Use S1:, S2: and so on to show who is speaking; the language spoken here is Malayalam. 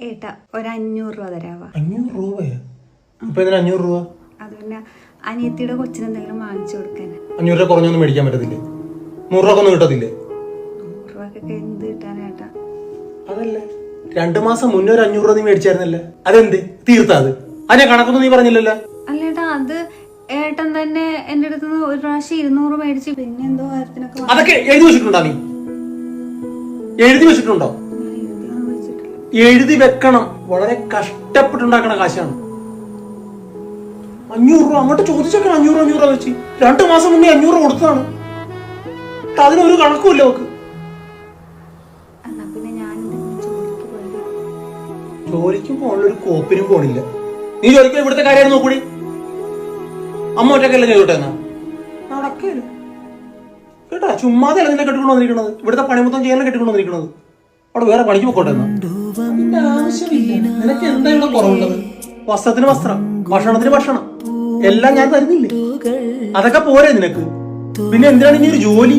S1: ഏട്ടാ ഒരു 500 രൂപ തരാവാ.
S2: 500 രൂപയോ? ഇപ്പൊ ഇതിന് 500 രൂപ?
S1: അത് പിന്നെ അനിയത്തിയുടെ കൊച്ചിന് എന്തെങ്കിലും വാങ്ങിച്ചു കൊടുക്കാൻ.
S2: 500 രൂപ കുറഞ്ഞൊന്നും മേടിക്കാൻ പറ്റത്തില്ലേ? 100 രൂപ ഒന്നും കിട്ടത്തില്ലേ?
S1: 100 രൂപക്കൊക്കെ എന്ത് കിട്ടാനേട്ടാ?
S2: അതല്ലേ 2 മാസം മുന്നേ ഒരു 500 രൂപ നീ മേടിച്ചായിരുന്നല്ലേ, അതെന്ത് തീർത്താ? അത് അതിനെ കണക്കൊന്നും നീ പറഞ്ഞില്ലല്ലോ.
S1: അല്ലേട്ടാ, അത് ഏട്ടൻ തന്നെ എന്റെ അടുത്ത് ഒരു പ്രാവശ്യം 200 മേടിച്ച് പിന്നെ എന്തോ കാര്യത്തിനൊക്കെ
S2: അതൊക്കെ എഴുതി വെച്ചിട്ടുണ്ടോ? നീ എഴുതി വെച്ചിട്ടുണ്ടോ? എഴുതി വെക്കണം. വളരെ കഷ്ടപ്പെട്ടുണ്ടാക്കണ കാശാണ് 500 രൂപ. അങ്ങോട്ട് ചോദിച്ചേക്കണം 500 രൂപ വെച്ച്. 2 മാസം മുന്നേ 500 കൊടുത്തതാണ്. അതിനൊരു കണക്കുമില്ല നോക്ക്. ജോലിക്കും പോകാനുള്ളൊരു കോപ്പിനും പോണില്ല. നീ ജോലിക്ക് ഇവിടുത്തെ കാര്യം നോക്കൂടി. അമ്മ ഒറ്റക്കല്ലേ ചെയ്തോട്ടെ എന്നാ നടക്കല്ല കേട്ടാ. ചുമ്മാതെ അല്ല നിന്നെ കെട്ടിക്കൊണ്ട് വന്നിരിക്കണത്. ഇവിടുത്തെ പണി മൊത്തം ചെയ്യാൻ കെട്ടിക്കൊണ്ട് വന്നിരിക്കണത്. അവിടെ വേറെ പണിക്ക് പോക്കോട്ടെ എന്നാ. ആവശ്യമില്ല. നിനക്ക് എന്താ ഇവിടെ കുറവുള്ളത്? വസ്ത്രത്തിന് വസ്ത്രം, ഭക്ഷണത്തിന് ഭക്ഷണം എല്ലാം ഞാൻ തരുന്നില്ലേ? അതൊക്കെ പോരെ നിനക്ക്? പിന്നെ എന്തിനാണ് ഇനി ഒരു ജോലി?